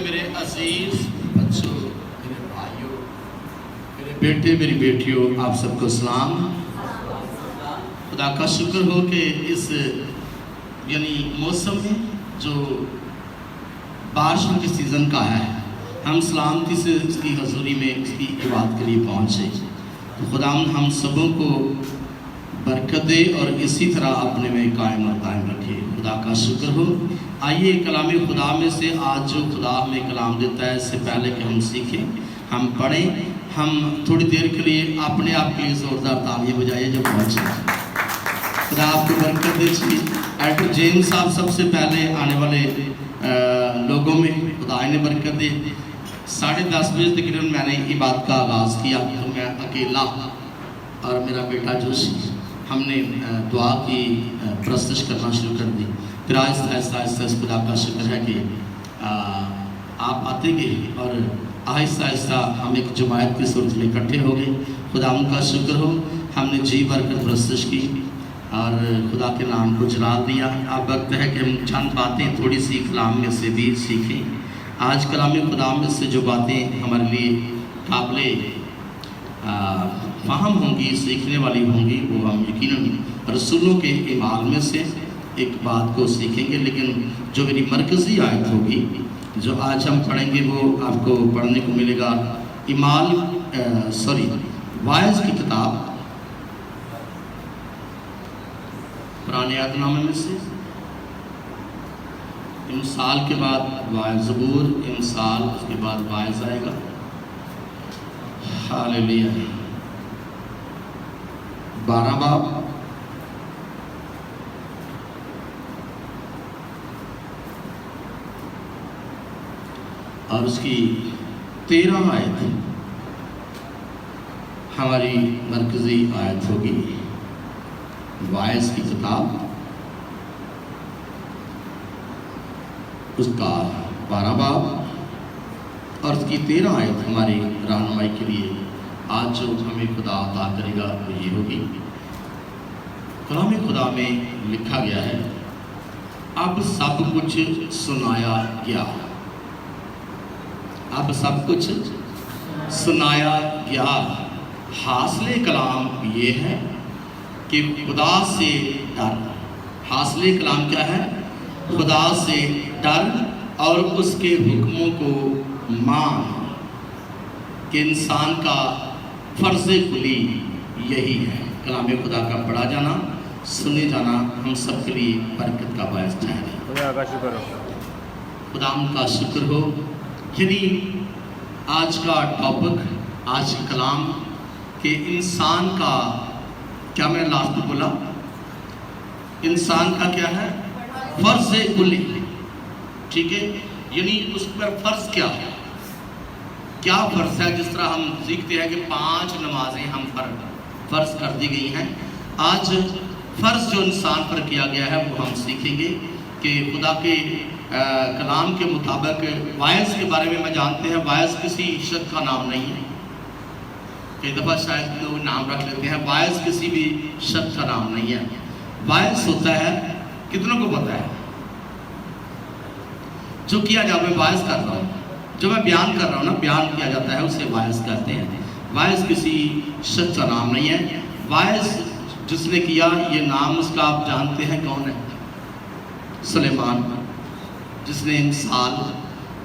میرے عزیز بچوں، میرے بھائیوں، میرے بیٹے، میری بیٹیوں، آپ سب کو سلام۔ خدا کا شکر ہو کہ اس موسم میں جو بارشوں کے سیزن کا ہے، ہم سلامتی سے اس کی حضوری میں اس کی عبادت کے لیے پہنچے۔ خدا ہم سبوں کو برکت دے اور اسی طرح اپنے میں قائم اور دائم رکھے۔ خدا کا شکر ہو۔ آئیے کلام خدا میں سے آج جو خدا ہمیں کلام دیتا ہے، اس سے پہلے کہ ہم سیکھیں، ہم پڑھیں، ہم تھوڑی دیر کے لیے اپنے آپ کے لیے زوردار تالیاں بجائیے جو پہنچے۔ خدا آپ کو برکت دے۔ ایڈر جیمس صاحب سب سے پہلے آنے والے لوگوں میں خدا نے برکت دے۔ 10:30 بجے تقریباً میں نے عبادت کا آغاز کیا، تو میں اکیلا اور میرا بیٹا جوشی ہم نے دعا کی، پرستش کرنا شروع کر دی۔ پھر آہستہ آہستہ اس خدا کا شکر ہے کہ آپ آتے گئے اور آہستہ آہستہ ہم ایک جماعت کی صورت میں اکٹھے ہو گئے۔ خدا ان کا شکر ہو، ہم نے جی بھر کر پرستش کی اور خدا کے نام کو جلال دیا۔ اب وقت ہے کہ ہم چند باتیں تھوڑی سی کلام میں سے بھی سیکھیں۔ آج کلام خدا میں سے جو باتیں ہمارے لیے قابل فہم ہوں گی، سیکھنے والی ہوں گی، وہ ہم یقیناً رسولوں کے اعمال میں سے ایک بات کو سیکھیں گے، لیکن جو میری مرکزی آیت ہوگی جو آج ہم پڑھیں گے وہ آپ کو پڑھنے کو ملے گا وائز کی کتاب پرانے عہد نامے میں سے امثال کے بعد وائز، زبور، امثال، اس کے بعد وائز آئے گا۔ ہاللیلویا۔ 12 باب اور اس کی 13 آیت ہماری مرکزی آیت ہوگی۔ وائز کی کتاب اس کا 12 باب اور اس کی 13 آیت ہماری رہنمائی کے لیے آج جو ہمیں خدا عطا کرے گا وہ یہ ہوگی۔ کلام خدا میں لکھا گیا ہے، اب سب کچھ سنایا گیا۔ اب سب کچھ سنایا گیا۔ حاصل کلام یہ ہے کہ خدا سے ڈر۔ حاصل کلام کیا ہے؟ خدا سے ڈر اور اس کے حکموں کو مان، کہ انسان کا فرض کلی یہی ہے۔ کلام خدا کا پڑھا جانا، سنے جانا ہم سب کے لیے برکت کا باعث ٹھہرے۔ خدا کا شکر ہو۔ خدا کا شکر ہو۔ آج کا ٹاپک، آج کا کلام کہ انسان کا کیا، میں لاسٹ بولا انسان کا کیا ہے؟ فرض کلی۔ ٹھیک ہے، اس پر فرض کیا ہے؟ کیا فرض ہے؟ جس طرح ہم سیکھتے ہیں کہ 5 نمازیں ہم پر فرض کر دی گئی ہیں، آج فرض جو انسان پر کیا گیا ہے وہ ہم سیکھیں گے کہ خدا کے کلام کے مطابق وائز کے بارے میں جانتے ہیں، وائز کسی شخص کا نام نہیں ہے۔ کئی دفعہ شاید لوگ نام رکھ لیتے ہیں، وائز کسی بھی شخص کا نام نہیں ہے۔ وائز ہوتا ہے، کتنوں کو پتا ہے؟ جو کیا جاتا ہے، وائز کر رہا ہوں، جو میں بیان کر رہا ہوں نا، بیان کیا جاتا ہے، اسے وائز کہتے ہیں۔ وائز کسی شخص کا نام نہیں ہے۔ وائز جس نے کیا، یہ نام اس کا آپ جانتے ہیں کون ہے؟ سلیمان، جس نے امثال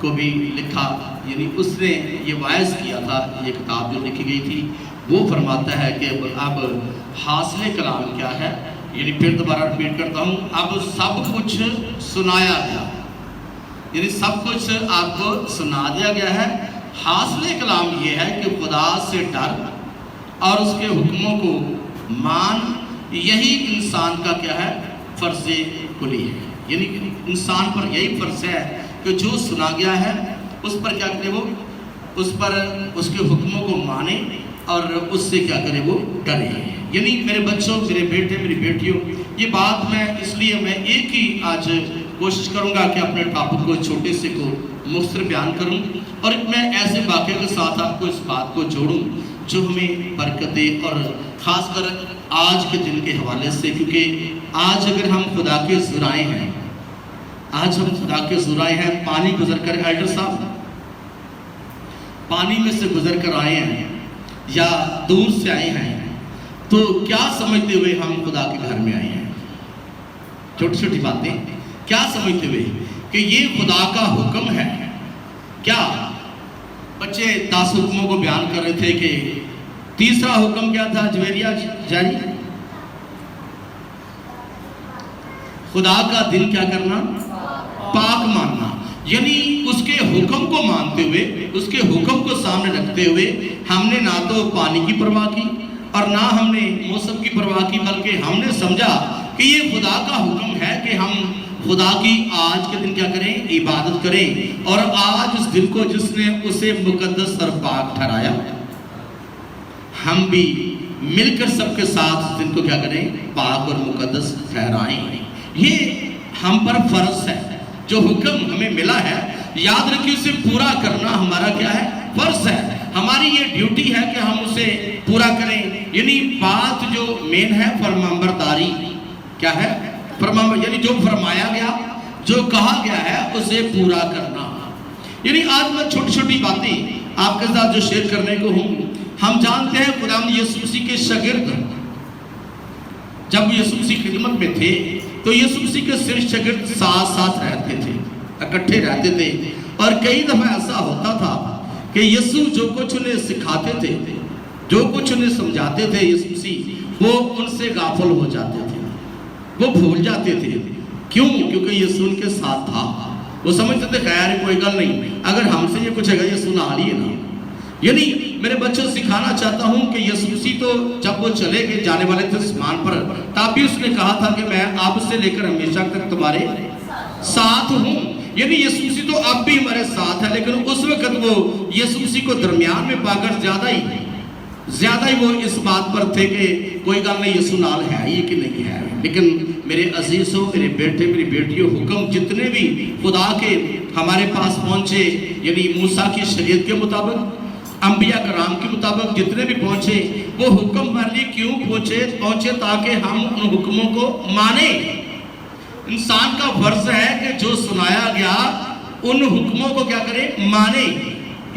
کو بھی لکھا، اس نے یہ وائز کیا تھا۔ یہ کتاب جو لکھی گئی تھی وہ فرماتا ہے کہ اب حاصل کلام کیا ہے، پھر دوبارہ ریپیٹ کرتا ہوں، اب سب کچھ سنایا گیا، سب کچھ آپ کو سنا دیا گیا ہے۔ حاصل کلام یہ ہے کہ خدا سے ڈر اور اس کے حکموں کو مان، یہی انسان کا کیا ہے؟ فرض کلی ہے۔ انسان پر یہی فرض ہے کہ جو سنا گیا ہے اس پر کیا کرے؟ وہ اس پر اس کے حکموں کو مانے اور اس سے کیا کرے؟ وہ ڈرے۔ میرے بچوں، میرے بیٹے، میری بیٹیوں، یہ بات میں اس لیے میں ایک ہی آج کوشش کروں گا کہ اپنے ٹاپک کو چھوٹے سے کو مختصر بیان کروں، اور میں ایسے واقعے کے ساتھ آپ کو اس بات کو جوڑوں جو ہمیں برکت دے، اور خاص کر آج کے دن کے حوالے سے، کیونکہ آج اگر ہم خدا کے ذرائع ہیں आज हम खुदा के हुज़ूर आए हैं, पानी गुजर कर, एल्डर साहब पानी में से गुजर कर आए हैं या दूर से आए हैं, तो क्या समझते हुए हम खुदा के घर में आए हैं? छोटी छोटी बातें क्या समझते हुए कि ये खुदा का हुक्म है। क्या बच्चे 10 हुक्मों को बयान कर रहे थे कि तीसरा हुक्म क्या था? जवेरिया जारी, खुदा का दिन क्या करना? पाक मानना। यानी उसके हुक्म को मानते हुए, उसके हुक्म को सामने रखते हुए हमने ना तो पानी की परवाह की और ना हमने मौसम की परवाह की, बल्कि हमने समझा कि ये खुदा का हुक्म है कि हम खुदा की आज के दिन क्या करें? इबादत करें। और आज उस दिन को जिसने उसे मुकद्दस और पाक ठहराया, हम भी मिलकर सबके साथ उस दिन को क्या करें? पाक और मुकद्दस ठहराएं। ये हम पर फर्ज है। जो हुक्म हमें मिला है, याद रखिए, उसे पूरा करना हमारा क्या है? फर्ज है। हमारी ये ड्यूटी है कि हम उसे पूरा करें। यानी बात जो मेन है फरमाबरदारी, क्या है? फरमान, यानी जो फरमाया गया, जो कहा गया है, उसे पूरा करना। यानी आज मैं छोटी छोटी बातें आपके साथ जो शेयर करने को हूं, हम जानते हैं खुदावंद यीशु मसीह के शागिर्द जब यीशु मसीह खिदमत में थे तो यीशु मसीह के सिर्फ शागिर्द साथ साथ रहते थे, इकट्ठे रहते थे। और कई दफा ऐसा होता था कि यीशु जो कुछ उन्हें सिखाते थे, जो कुछ उन्हें समझाते थे, यीशु मसीह वो उनसे गाफिल हो जाते थे, वो भूल जाते थे। क्यों? क्योंकि यीशु उनके साथ था। वो समझते थे खैर कोई गल नहीं, अगर हमसे ये कुछ है यीशु ना लिए ना। यानी मेरे बच्चों को सिखाना चाहता हूं कि यीशु मसीह तो जब वो चले गए, जाने वाले थे आसमान पर, तब भी उसने कहा था कि मैं अब से लेकर हमेशा तक तुम्हारे साथ हूं। यानी यीशु मसीह तो अब भी हमारे साथ है, लेकिन उस वक्त वो यीशु मसीह को दरमियान में पाकर ज्यादा ही वो इस बात पर थे कि कोई गल नहीं, यीशु नाल है ये कि नहीं है। लेकिन मेरे अजीजों, मेरे बेटे, मेरी बेटियों, हुक्म जितने भी खुदा के हमारे पास पहुंचे, यानी मूसा की शरीयत के मुताबिक, अंबिया कराम के मुताबिक जितने भी पहुंचे, वो हुक्म हमारे लिए क्यों पहुंचे? ताकि हम उन हुक्मों को माने। इंसान का फर्ज है कि जो सुनाया गया उन हुक्मों को क्या करे? माने।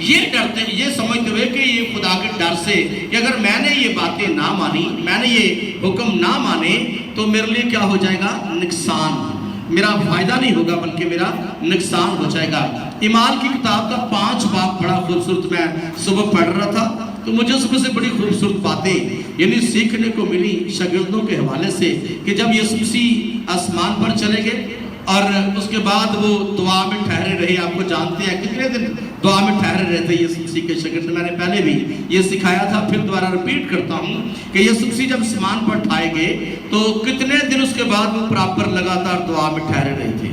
ये डरते, ये समझते हुए कि ये खुदा के डर से कि अगर मैंने ये बातें ना मानी, मैंने ये हुक्म ना माने, तो मेरे लिए क्या हो जाएगा? नुकसान। मेरा फायदा नहीं होगा बल्कि मेरा नुकसान हो जाएगा। ईमान की किताब का 5 बाब बड़ा खूबसूरत, मैं सुबह पढ़ रहा था तो मुझे उसमें से बड़ी खूबसूरत बातें यानी सीखने को मिली शागिर्दों के हवाले से कि जब यीशु मसीह आसमान पर चले गए और उसके बाद वो दुआ में ठहरे रहे। आपको जानते हैं कितने दिन दुआ में ठहरे रहे थे यीशु मसीह के शागिर्द। मैंने पहले भी ये सिखाया था, फिर दोबारा रिपीट करता हूँ कि यीशु मसीह जब आसमान पर ठाए गए तो कितने दिन उसके बाद वो बराबर लगातार दुआ में ठहरे रहे थे।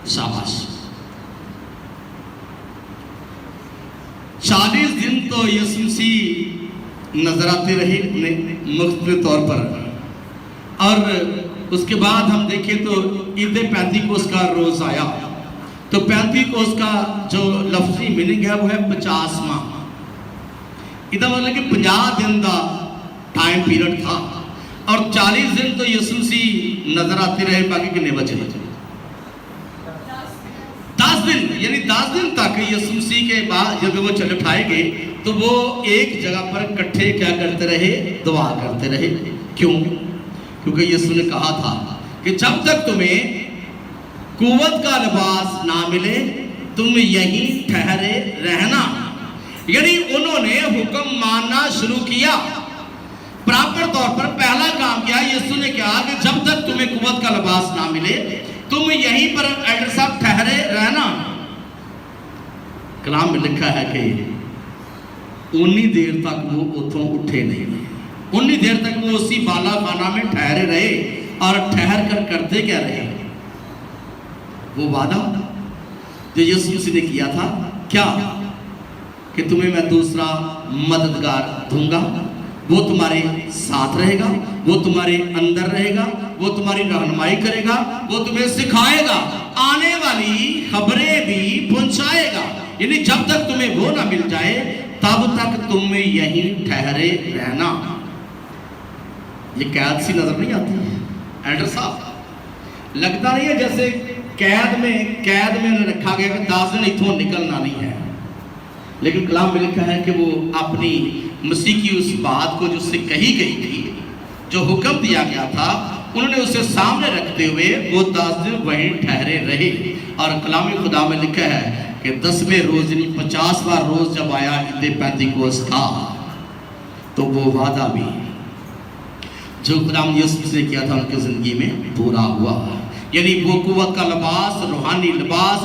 शाबाश। 40 दिन तो यीशु मसीह नजर आते रहे मुख्तलिफ तौर पर। और उसके बाद हम देखें तो ईद पैंतीकोस का रोज आया, तो पैंतीकोस का जो लफ्जी मीनिंग है वो है 50वां। इधर मतलब कि 50 दिन का टाइम पीरियड था और 40 दिन तो यीशु मसीह नजर आते रहे। बाकी कितने बचे? 10 दिन। यानी 10 दिन तक यीशु मसीह के बाद जब वो चले उठाए गए तो वो एक जगह पर इकट्ठे क्या करते रहे? दुआ करते रहे। क्यों? क्योंकि यीशु ने कहा था कि जब तक तुम्हें कुव्वत का लिबास ना मिले तुम यहीं ठहरे रहना। यानी उन्होंने हुक्म मानना शुरू किया। प्रॉपर तौर पर पहला काम किया यीशु ने कहा कि जब तक तुम्हें कुव्वत का लिबास ना मिले तुम यहीं पर एल्डर साहब ठहरे रहना। कलाम में लिखा है कि उन्नी देर तक वो उठों उठे नहीं, उन्नी देर तक वो उसी बाला खाना में ठहरे रहे। और ठहर कर करते क्या रहे? वो वादा जो यीशु मसीह ने किया था, क्या? कि तुम्हें मैं दूसरा मददगार दूंगा, वो तुम्हारे साथ रहेगा, वो तुम्हारे अंदर रहेगा, वो तुम्हारी रहनुमाई करेगा, वो तुम्हें सिखाएगा, आने वाली खबरें भी पहुंचाएगा। यानी जब तक तुम्हें वो ना मिल जाए तब तक तुम यहीं ठहरे रहना। ये कैद सी नजर नहीं आती है एल्डर साहब? लगता नहीं है जैसे कैद में उन्हें रखा गया कि 10 दिन इथों निकलना नहीं है। लेकिन कलाम में लिखा है कि वो अपनी मसीह की उस बात को जो उससे कही गई थी, जो हुक्म दिया गया था, उन्होंने उसे सामने रखते हुए वो 10 दिन वहीं ठहरे रहे। और कलाम खुदा में लिखा है कि 10वें रोज यानी 50वां रोज जब आया ईद पेंतिकोस्त था, तो वो वादा भी जो खुदाम यीशु ने किया था उनकी जिंदगी में पूरा हुआ। यानी वो कुव्वत का लिबास,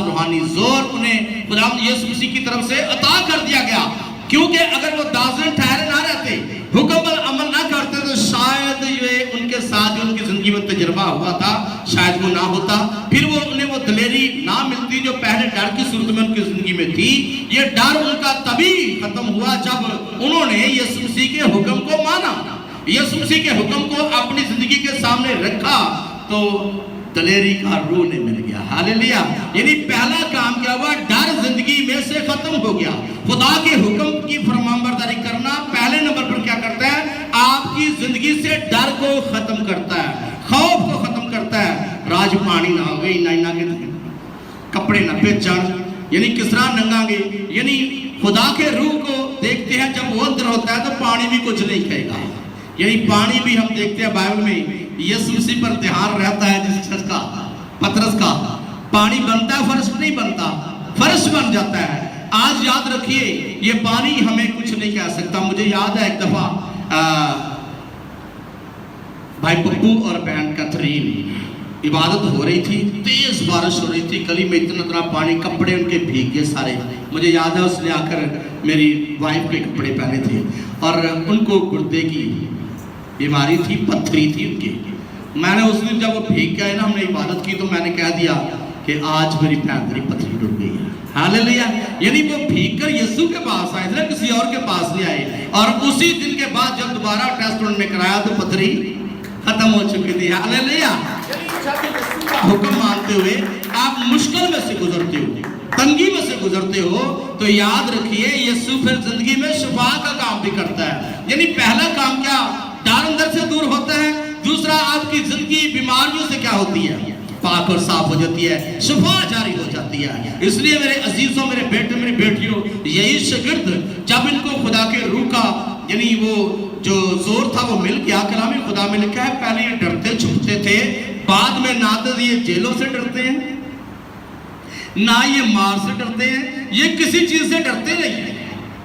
रूहानी जोर उन्हें खुदाम यीशु मसीह की तरफ से अता कर दिया गया। क्योंकि अगर वो 10 दिन ठहरे ना रहते, हुक्म पर अमल ना करते, तो शायद ये उनके साथ जो उनकी जिंदगी में तजुर्बा हुआ था शायद वो ना होता। फिर वो उन्हें वो दलेरी ना मिलती जो पहले डर की सूरत में उनकी जिंदगी में थी। ये डर उनका तभी खत्म हुआ जब उन्होंने यीशु मसीह के हुक्म को माना, यीशु मसीह के हुक्म को अपनी जिंदगी के सामने रखा, तो दलेरी का रूह ने मिल गया। हालेलुया। यानी पहला काम क्या हुआ? डर जिंदगी में से खत्म हो गया। खुदा के हुक्म की फरमाबरदारी करना पहले नंबर पर क्या करता है? आपकी जिंदगी से डर को खत्म करता है, खौफ को खत्म करता है। राज पानी ना हो गई, ना के कपड़े न पे चढ़, यानी किस तरह नंगांगे। यानी खुदा के रूह को देखते हैं जब वो अंदर होता है तो पानी भी कुछ नहीं कहेगा। यानी पानी भी हम देखते हैं बाइबल में यीशु मसीह पर ध्यान रहता है, जिस शख्स का, पतरस का, पानी बनता है, फर्श नहीं बनता, फर्श बन जाता है। आज याद रखिए, ये पानी हमें कुछ नहीं कह सकता। मुझे याद है एक दफा भाई पप्पू और बहन कैथरीन इबादत हो रही थी, तेज बारिश हो रही थी, गली में इतना पानी, कपड़े उनके भीग गए सारे। मुझे याद है उसने आकर मेरी वाइफ के कपड़े पहने थे और उनको गुर्दे की बीमारी थी, पत्थरी थी उनकी। मैंने उस दिन जब वो भीग गए ना, हमने इबादत की, तो मैंने कह दिया कि आज मेरी पैंतरी पत्थरी टूट गई है। हालेलुया। यानी वो भीग कर यीशु के पास आए थे, किसी और के पास नहीं आए। और उसी दिन के बाद जब दोबारा टेस्ट उन्होंने कराया तो पत्थरी खत्म हो चुकी थी। हालेलुया। हुक्म मानते हुए आप मुश्किल में से गुजरते हो, तंगी में से गुजरते हो, तो याद रखिए यीशु फिर जिंदगी में शिफा का काम भी करता है। यानी पहला काम क्या? डर अंदर से दूर होता है। दूसरा, आपकी जिंदगी बीमारियों से क्या होती है? पाक और साफ हो जाती है, शिफा जारी हो जाती है। इसलिए मेरे अजीजों, मेरे बेटे, मेरी बेटियों, यही शागिर्द जब इनको खुदा के रूह का यानी वो जो जोर था वो मिल गया, कलाम खुदा में लिखा है पहले ये डरते छुपते थे, बाद में ना तो ये जेलों से डरते हैं, ना ये मार से डरते हैं, ये किसी चीज से डरते नहीं है।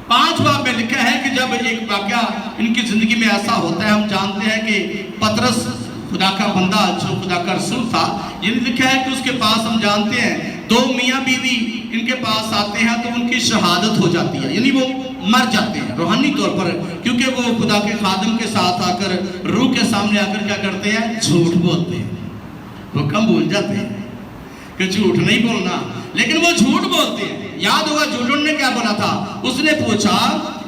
5 बाब में लिखा है कि जब एक वाकया इनकी जिंदगी में ऐसा होता है, हम जानते हैं कि पतरस खुदा का बंदा जो खुदा का रसूल था, ये लिखा है कि उसके पास हम जानते हैं 2 मियाँ बीवी इनके पास आते हैं तो उनकी शहादत हो जाती है, यानी वो मर जाते हैं रूहानी तौर पर, क्योंकि वो खुदा के खादिम के साथ आकर रूह के सामने आकर क्या करते हैं? झूठ बोलते हैं। हुक्म भूल जाते हैं कि झूठ नहीं बोलना, लेकिन वो झूठ बोलते हैं। याद होगा जुलून ने क्या बोला था? उसने पूछा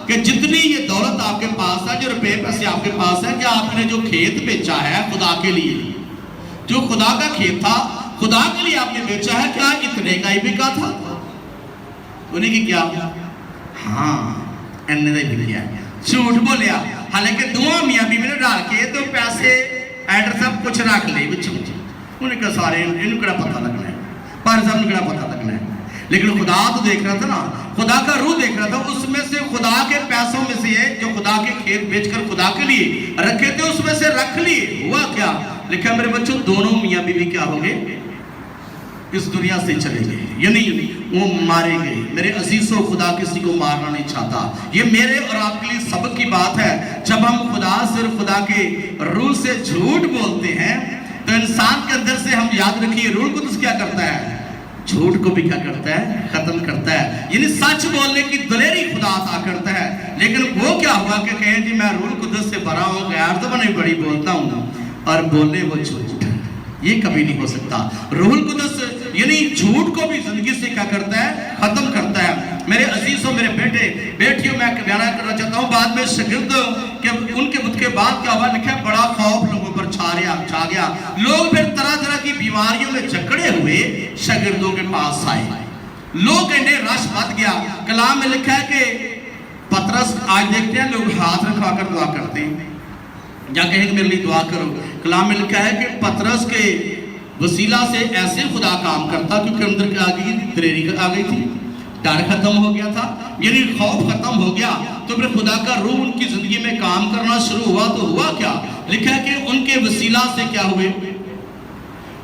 कि जितनी ये दौलत आपके पास है, जो रुपए पैसे आपके पास है, क्या आपने जो खेत बेचा है खुदा के लिए, जो खुदा का खेत था खुदा के लिए आपने बेचा है, क्या इतने का ही बिका था? उन्हें की क्या? हाँ, इन्ने का ही बिका। झूठ बोलिया। हालांकि 2 मियाँ बीवी ने डाल के तो पैसे एड्रेस सब कुछ रख ले बिचों, उन्हें क्या सारे इनको पता लगना है, पर सब इनको पता लगना है। लेकिन खुदा तो देख रहा था ना, खुदा का रूह देख रहा था, उसमें से खुदा के पैसों में से जो खुदा के खेत बेचकर खुदा के लिए रखे थे उसमें से रख लिए। हुआ क्या? लिखा मेरे बच्चों, दोनों मियाँ बीवी क्या हो गए? इस दुनिया से चले गए, यानी वो मारे गए। मेरे अजीजों, खुदा किसी को मारना नहीं चाहता। ये मेरे और आपके लिए सबक की बात है। जब हम सिर्फ खुदा के रूह से झूठ बोलते हैं तो इंसान के अंदर से, हम याद रखिए, रूह कुदस क्या करता है? झूठ को भी क्या करता है? खत्म करता है। यानी सच बोलने की दलेरी खुदा अता करता है। लेकिन वो क्या हुआ कि कहें जी मैं रूह कुदस से भरा हूँ, यार तो मैं बड़ी बोलता हूँ, और बोले वो झूठ, ये कभी नहीं हो सकता। रूह कुदस यानी झूठ को भी जिंदगी से क्या करता है? खत्म करता है। मेरे अजीजों, मेरे बेटे बेटियों, मैं बयान करना चाहता हूँ, बाद में शागिर्द के उनके बाद क्या हुआ? लिखा है बड़ा खौफ लोगों पर छा गया। लोग फिर तरह तरह की बीमारियों में जकड़े हुए शागिर्दों के पास आए। लोग कहने रश बच गया। कलाम में लिखा है कि पतरस, आज देखते हैं लोग हाथ रखवाकर दुआ करते हैं, या कहेंगे मेरे लिए दुआ करो। कलाम में लिखा है कि पतरस के वसीला से ऐसे खुदा काम करता क्योंकि अंदर क्या आ गई, दलेरी आ गई थी, डर खत्म हो गया था, यानी खौफ खत्म हो गया, तो फिर खुदा का रूह उनकी जिंदगी में काम करना शुरू हुआ। तो हुआ क्या, लिखा है कि उनके वसीला से क्या हुए,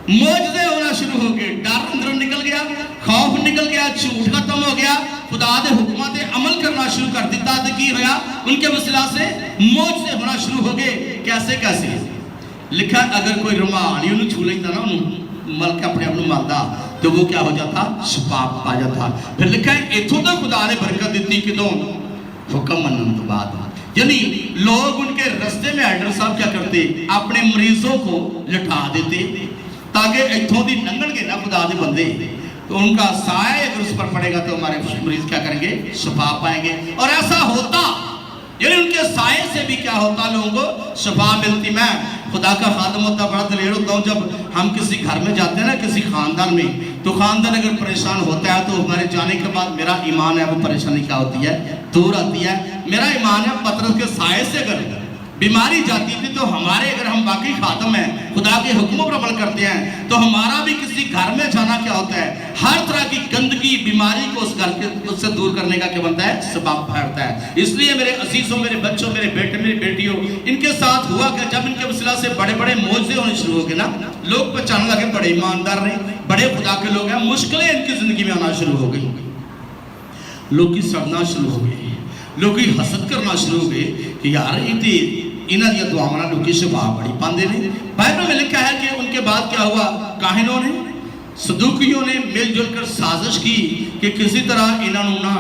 मौजज़े होना शुरू हो गए, डर अंदर निकल गया, खौफ निकल गया, झूठ खत्म हो गया, खुदा दे हुक्मां ते अमल करना शुरू कर दिता। तो की होया, उनके वसीला से मौजज़े होना शुरू हो गए। कैसे कैसे, लिखा अगर कोई रुमाल ही उन्हें छू लेता ना, उन्हें मल के अपने आप को मारता, तो वो क्या हो जाता, शफा पा जाता। फिर लिखा है इथों तक खुदा ने बरकत दी किदों, हुक्म मनन तो बाद। यानी लोग उनके रास्ते में एल्डर साहब क्या करते, अपने मरीजों को लटा देते ताकि इथों दी लंघन के ना खुदा दे बंदे, तो उनका साया अगर उस पर पड़ेगा तो हमारे मरीज क्या करेंगे, शफा पाएंगे। और ऐसा होता, यानी उनके साये से भी क्या होता, लोगों को शफा मिलती। मैं खुदा का खादम होता, बड़ा दलेर होता हूँ। जब हम किसी घर में जाते हैं ना, किसी खानदान में, तो खानदान अगर परेशान होता है तो हमारे जाने के बाद मेरा ईमान है वो परेशानी क्या होती है, दूर आती है। मेरा ईमान है पतरस के साये से अगर बीमारी जाती थी, तो हमारे अगर हम वाकई खातम हैं, खुदा के हुक्मों पर अमल करते हैं, तो हमारा भी किसी घर में जाना क्या होता है, हर तरह की गंदगी बीमारी को उस घर के उससे दूर करने का क्या बनता है, सबब फैलता है। इसलिए मेरे अजीजों, मेरे बच्चों, मेरे बेटे, मेरी बेटियों, इनके साथ हुआ क्या, जब इनके वसीला से बड़े बड़े मौजज़े होने शुरू हो गए ना, लोग पहचानने लगे बड़े ईमानदार ने, बड़े खुदा के लोग हैं, मुश्किलें इनकी जिंदगी में आना शुरू हो गई, लोग की सड़ना शुरू हो गए, लोग की हसद करना शुरू हो गए कि यार ये इन्हां दी दुआवां नाल लोग शफा बड़ी पांदे ने। बाइबल में लिखा है कि उनके बाद क्या हुआ, काहिनों ने, सदूकियों ने मिलजुल कर साजिश की कि किसी तरह इन्हां नूं ना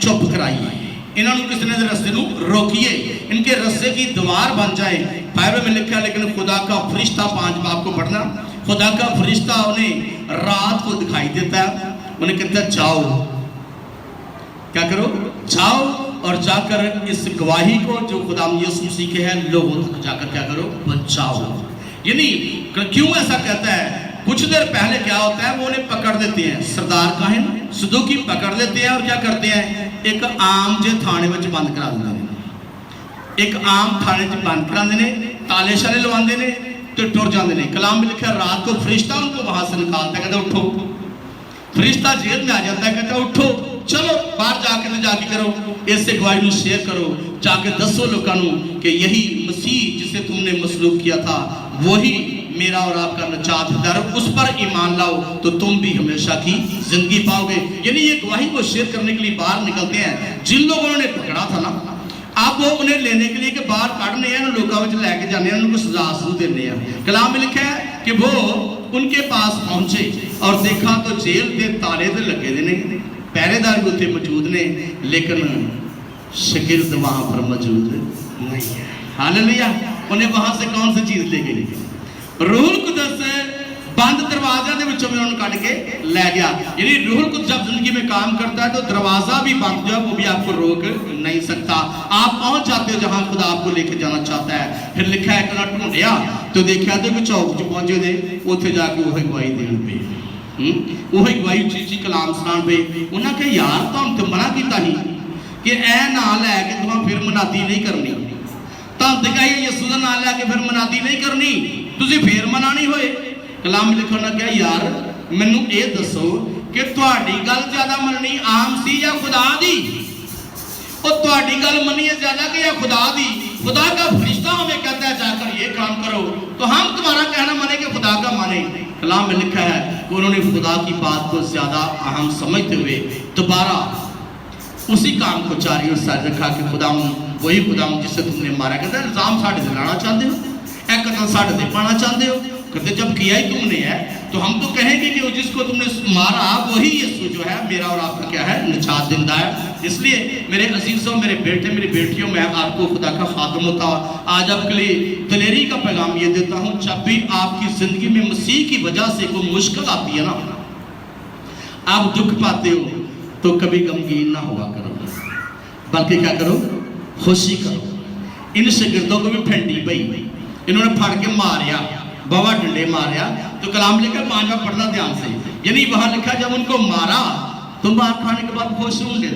चुप कराइए, इन्हां नूं किसी ने रस्ते नूं रोकिए, इनके रस्ते की दीवार बन जाए। बाइबल में लिखा है, लेकिन खुदा का फरिश्ता, 5 बाप को पढ़ना, खुदा का फरिश्ता उन्हें रात को दिखाई देता है, उन्हें कहता है जाओ, क्या करो, जाओ और जाकर इस गवाही को जो खुदा यीशु मसीह के है लोगों तक जाकर क्या करो, पहुंचाओ। यानी क्यों ऐसा कहता है, कुछ देर पहले क्या होता है, वो उन्हें पकड़ देते हैं, सरदार काहिन सदूकी पकड़ लेते हैं और क्या करते हैं, एक आम जे थाने में बंद करा देते हैं, एक आम थाने में बंद करा देने, ताले शाले लवाते हैं तो टुर जाते हैं। कलाम में लिखा, रात को फरिश्ता उनको वहां से निकालता है, कहता उठो, फरिश्ता जेल में आ जाता है, कहता उठो, चलो बाहर जाके तो जाके करो, ऐसे गवाही को शेयर करो, जाके दसो लोगों को कि यही मसीह जिसे तुमने मसलूब किया था वही मेरा और आपका नजात दर, उस पर ईमान लाओ तो तुम भी हमेशा की जिंदगी पाओगे। यानी ये गवाही को शेयर करने के लिए बाहर निकलते हैं। जिन लोगों ने पकड़ा था ना, अब वो उन्हें लेने के लिए कि बाहर काटने हैं, लोगों में लैके जाने, उनको सजा सू देने हैं। कलाम में लिखा है कि वो उनके पास पहुंचे और देखा तो जेल के ताले तो लगे ने, पहरेदार भी उत्थे मौजूद ने, लेकिन शागिर्द वहां पर मौजूद नहीं है। हालेलुया। उन्हें वहां से कौन सी चीज ले गई, रूहुल कुदस बंद दरवाजा के विचों में उन्होंने काट के ले गया। यानी रूहुल कुदस जब जिंदगी में काम करता है तो दरवाजा भी बंद जो है वो भी आपको रोक नहीं सकता, आप पहुंच जाते हो जहां खुदा आपको लेके जाना चाहता है। फिर लिखा है कि ढूंढिया तो देखा तो कि चौक च पहुंचे थे, उत्थे जाके वही गवाही देन पे, वही गवाही चीची कलाम सुनान पे। उन्हें कहा यार तुम तो मना किया ही कि ऐ ना लैके तुम फिर मनादी नहीं करनी, तुम तो कही यसू का नाम लैके फिर मनादी नहीं करनी, तुसी फिर मना नहीं होए। कलाम लिखण लग्या यार मैनू ये दसो कि तुहाडी गल ज्यादा मननी आम सी या खुदा दी, और तुहाडी गल मनिए ज्यादा कि या खुदा दी। खुदा का फरिश्ता हमें कहता है जाकर ये काम करो, तो हम तुम्हारा कहना माने कि खुदा का माने। कलाम में लिखा है कि उन्होंने खुदा की बात को ज्यादा अहम समझते हुए दोबारा उसी काम को जारी और साथ रखा कि खुदा वही खुदा जिससे तुमने मारा। कहता है इल्जाम साढ़े से लाना चाहते हो, एक कतल साढ़े से पाना चाहते हो, कहते जब किया ही तुमने है तो हम तो कहेंगे कि जिसको तुमने मारा वही यीशु जो है मेरा और आपका क्या है, निजात देता है। इसलिए मेरे अजीजों, मेरे बेटे, मेरी बेटियों, मैं आपको खुदा का खातम होता आज आपके लिए दलेरी का पैगाम ये देता हूँ, जब भी आपकी जिंदगी में मसीह की वजह से कोई मुश्किल आती है ना, आप दुख पाते हो तो कभी गमगीन ना हुआ करो, बल्कि क्या करो, खुशी करो। इन शागिर्दों को भी फेंटी पई, इन्होंने फड़ के मारिया, बाबा डंडे मारिया, तो कलाम लिखा 5 बार पढ़ना ध्यान से। यानी वहां लिखा जब उनको मारा तो मार खाने के बाद खुश होंगे,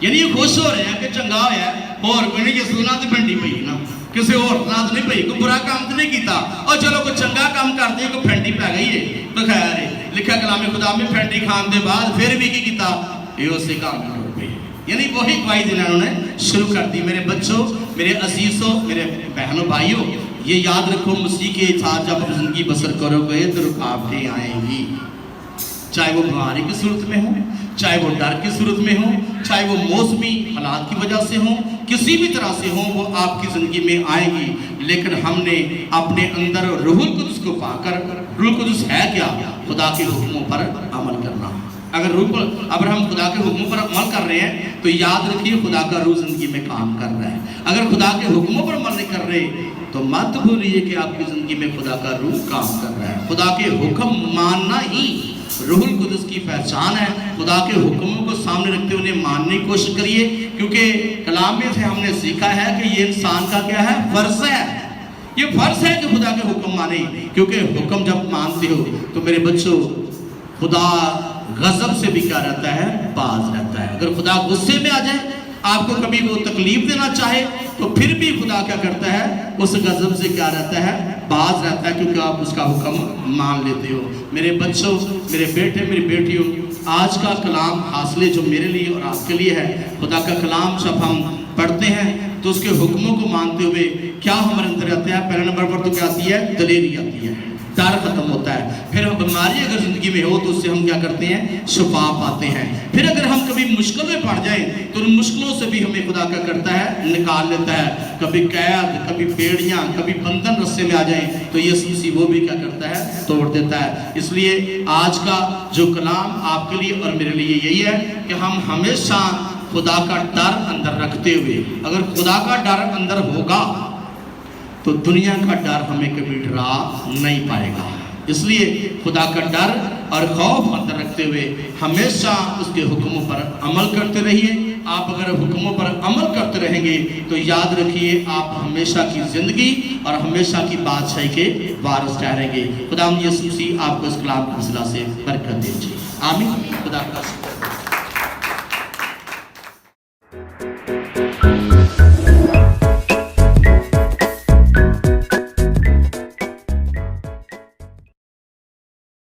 यानी ये खुश हो रहे हैं कि चंगा होया और कोई नहीं, यसू ना तो फेंटी पई ना, किसी और नाल नहीं पई, कोई बुरा काम तो नहीं किया, और चलो कोई चंगा काम कर दे, कोई फेंडी पै गई है तो खैर है। लिखा कलामे खुदा में फेंडी खान के बाद फिर भी की किया, ये उसे काम कर पई, यानी वही गवाही देना उन्होंने शुरू कर दी। मेरे बच्चों, मेरे अजीजों, मेरे बहनों भाइयों, ये याद रखो मसीह के साथ जब आप जिंदगी बसर करोगे तो रुकावटें आएंगी, चाहे वो बीमारी की सूरत में हो, चाहे वो डर की सूरत में हो, चाहे वो मौसमी हालात की वजह से हो, किसी भी तरह से हो, वो आपकी ज़िंदगी में आएगी। लेकिन हमने अपने अंदर रूहुल कुद्स को पाकर, रूहुल कुद्स है क्या? खुदा के हुक्मों पर अमल करना। अगर हम खुदा के हुक्मों पर अमल कर रहे हैं तो याद रखिए खुदा का रूह ज़िंदगी में काम कर रहा है। अगर खुदा के हुक्मों पर अमल नहीं कर रहे तो मत भूलिए कि आपकी ज़िंदगी में खुदा का रूह काम कर रहा है। खुदा के हुक्म मानना ही रूहुल कुद्स की पहचान है। खुदा के हुक्मों को सामने रखते हुए उन्हें मानने की कोशिश करिए, क्योंकि कलाम में से हमने सीखा है कि ये इंसान का क्या है? फर्ज है। ये फर्ज है कि खुदा के हुक्म माने, क्योंकि हुक्म जब मानते हो तो मेरे बच्चों खुदा गजब से भी क्या रहता है? बाज रहता है। अगर खुदा गुस्से में आ जाए, आपको कभी वो तकलीफ देना चाहे, तो फिर भी खुदा क्या करता है? उस गजब से क्या रहता है? बाज रहता है, क्योंकि आप उसका हुक्म मान लेते हो। मेरे बच्चों, मेरे बेटे, मेरी बेटियों, आज का कलाम हासिल जो मेरे लिए और आपके लिए है, खुदा का कलाम जब हम पढ़ते हैं तो उसके हुक्मों को मानते हुए क्या हमारे अंदर आता है? पहले नंबर पर तो क्या आती है? दलेरी आती है, डर खत्म होता है। फिर हम बीमारी अगर जिंदगी में हो तो उससे हम क्या करते हैं? शिफा पाते हैं। फिर अगर हम कभी मुश्किल में पड़ जाएं तो उन मुश्किलों से भी हमें खुदा क्या करता है? निकाल लेता है। कभी कैद, कभी बेड़ियां, कभी बंधन रस्से में आ जाएं तो यीशु मसीह वो भी क्या करता है? तोड़ देता है। इसलिए आज का जो कलाम आपके लिए और मेरे लिए यही है कि हम हमेशा खुदा का डर अंदर रखते हुए, अगर खुदा का डर अंदर होगा तो दुनिया का डर हमें कभी डरा नहीं पाएगा। इसलिए खुदा का डर और खौफ अंदर रखते हुए हमेशा उसके हुक्मों पर अमल करते रहिए। आप अगर हुक्मों पर अमल करते रहेंगे तो याद रखिए आप हमेशा की जिंदगी और हमेशा की बादशाही के वारिस ठहरेंगे। खुदा यीशु मसीह आपको इस कलाम की वसीला से बरकत दीजिए। आमीन। खुदा का शुक्र।